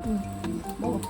먹어.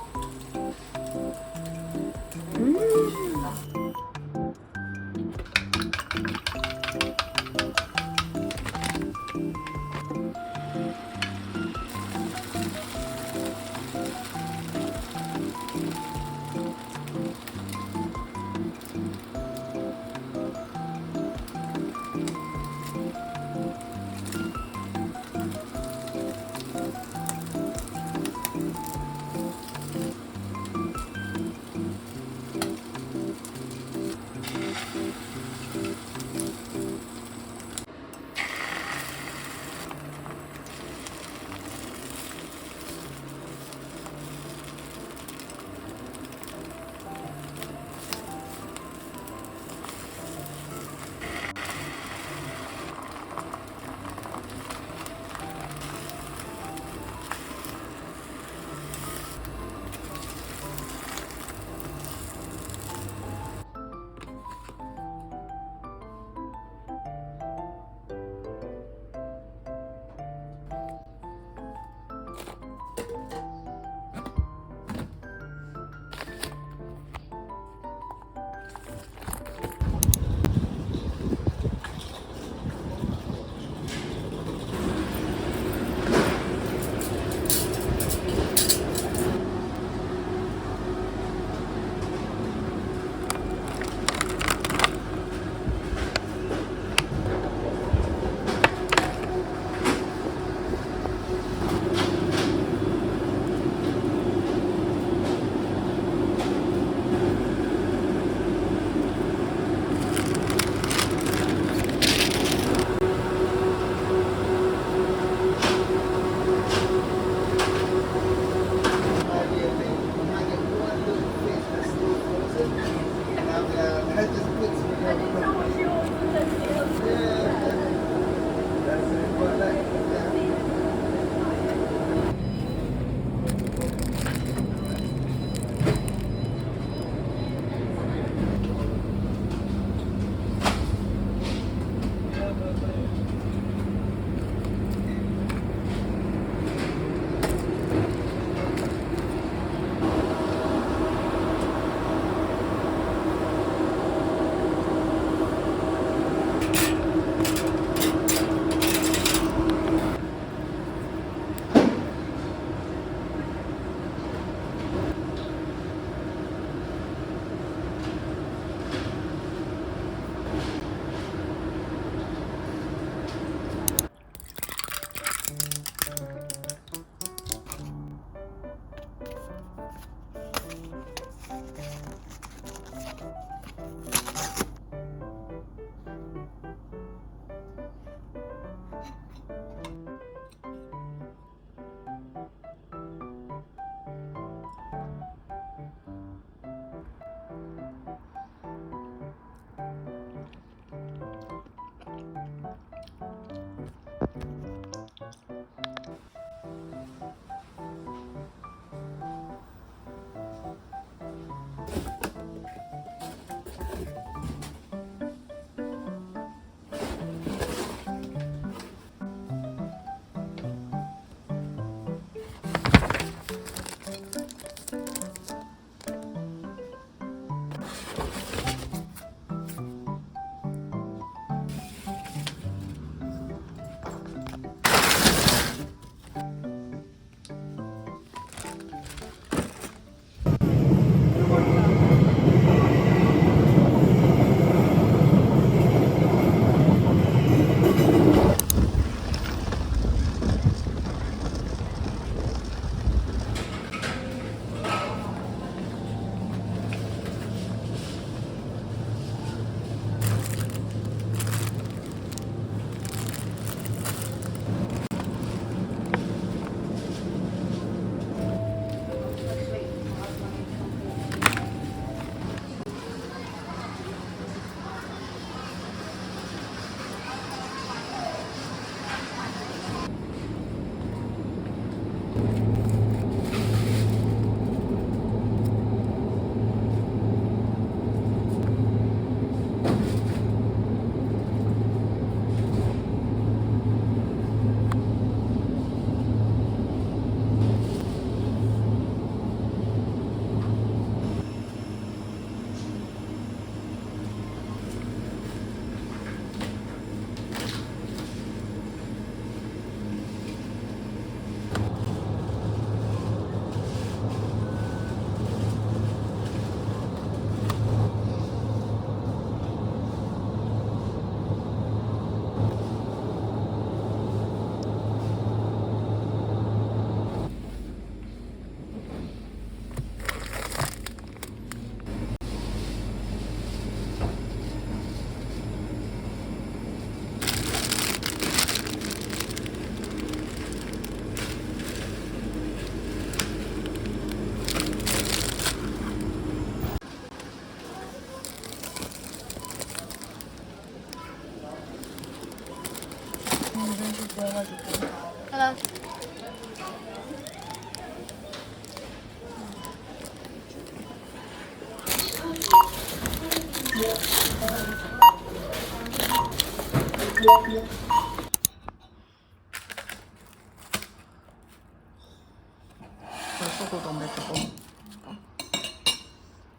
벌써도 너무 뜨거.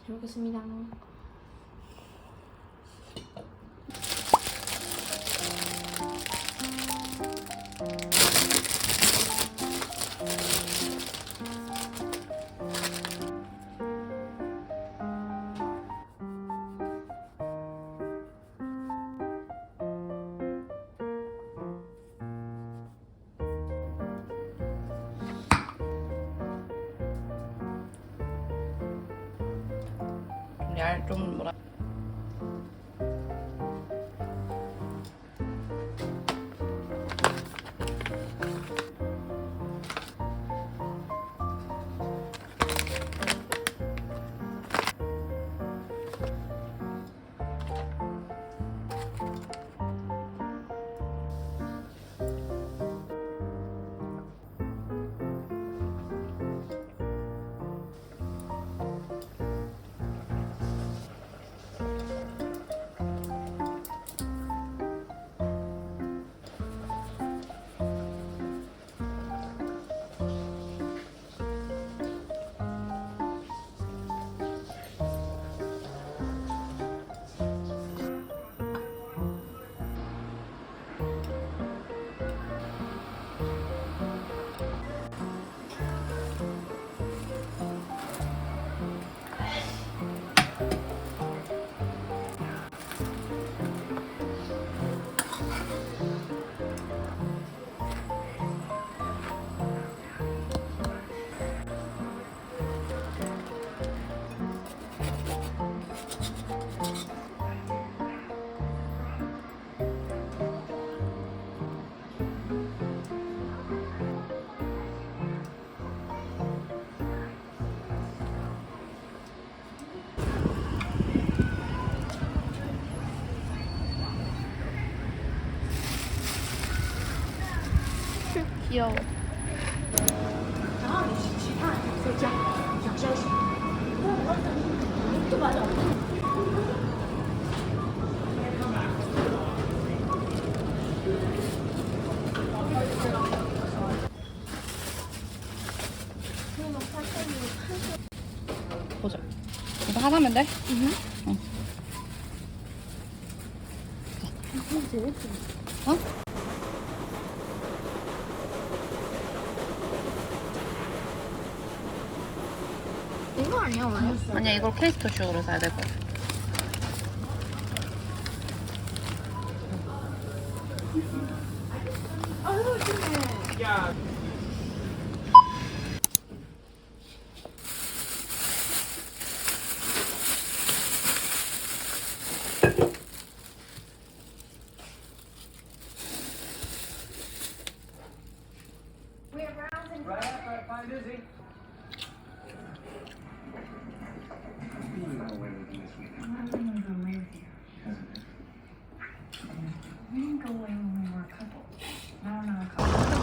잘 먹겠습니다. 좀 뭐라. 귀여워. 보자. 이거 하나면 돼? 응. 어? 이거 아니야 원래? 아니야, 이걸 케이스터식으로 사야 될 것 같아.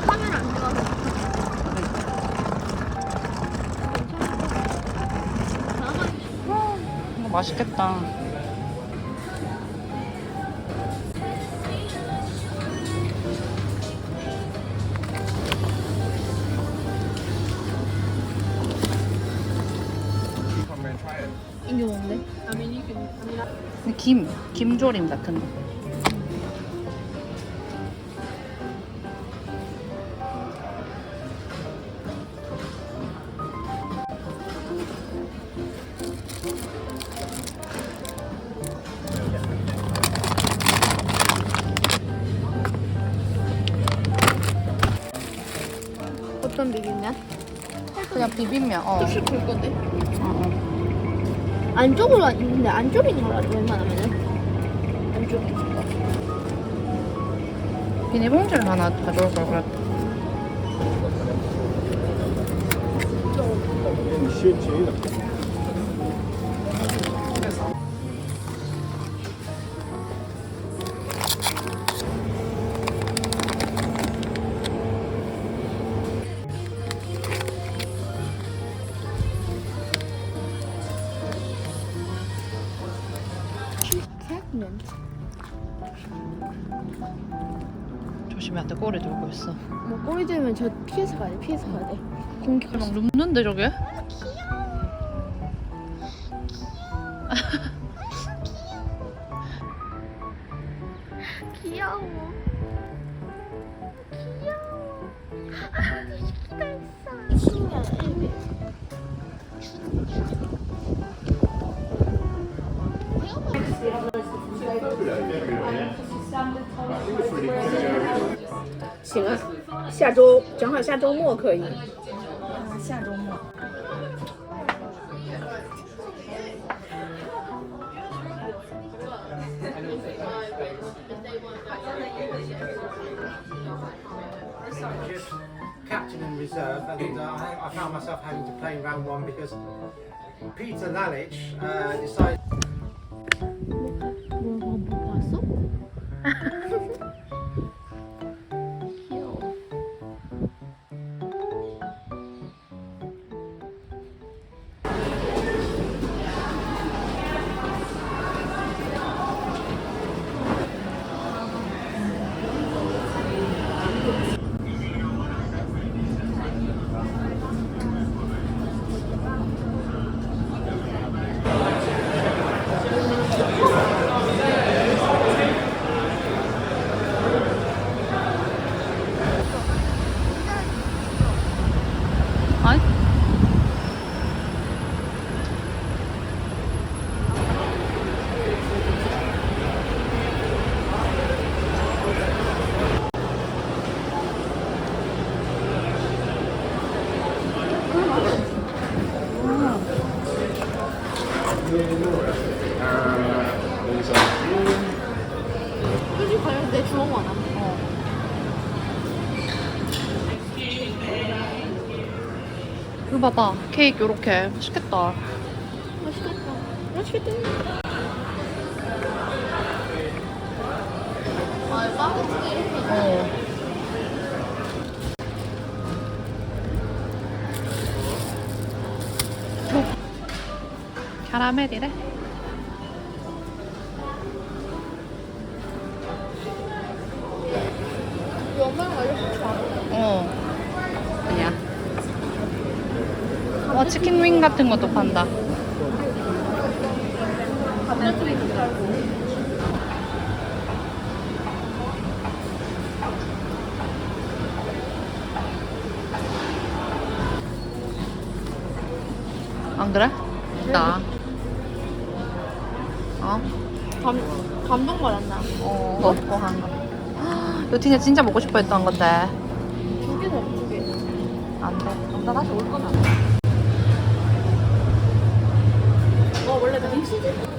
카메라 안 찍어서. 이거 맛있겠다. 이게 뭔데? 김조림 같은 거. 어떤 비빔면? 그냥 비빔면. 혹시 볼 건데? 어. 안쪽으로 있는데 안쪽에 있는 걸 알아 웬만하면은 안쪽에 있는 거. 비닐봉지를 하나 가져올 걸 그랬다. cheese 조심해야 돼. 꼬리 들고 있어. 뭐 꼬리 들면 저 피해서 가야 돼. 피해서 가야 돼. 공기가 막 눕는데 저게? 귀여워. 귀여워. 아, 새끼가 있어. 신기하네.行啊，下周正好下周末可以。下周末。 just captain in reserve, and I found myself having to play round one because Peter Lalich decided. 뭐 봤어? 귀여워. 아니? 솔직히 과연 내 주먹 많아. 이거 봐봐. 케이크 요렇게. 맛있겠다. 맛있겠다. 맛있겠다. 아, 빵도 이렇게. 어. 캐러멜이래. 우리 엄마랑 알려주지 마. 어. 아니야. 와, 치킨 윙 같은 것도 판다. 감자튀김 있을 알고. 안 그래? 있다. 어? 감동받았나? 어. 먹고 한 거. 이거 진짜 먹고 싶어 했던 건데. 두 개 더, 두 개. 안 돼. 나 다시 올 거잖아. 원래 나 치즈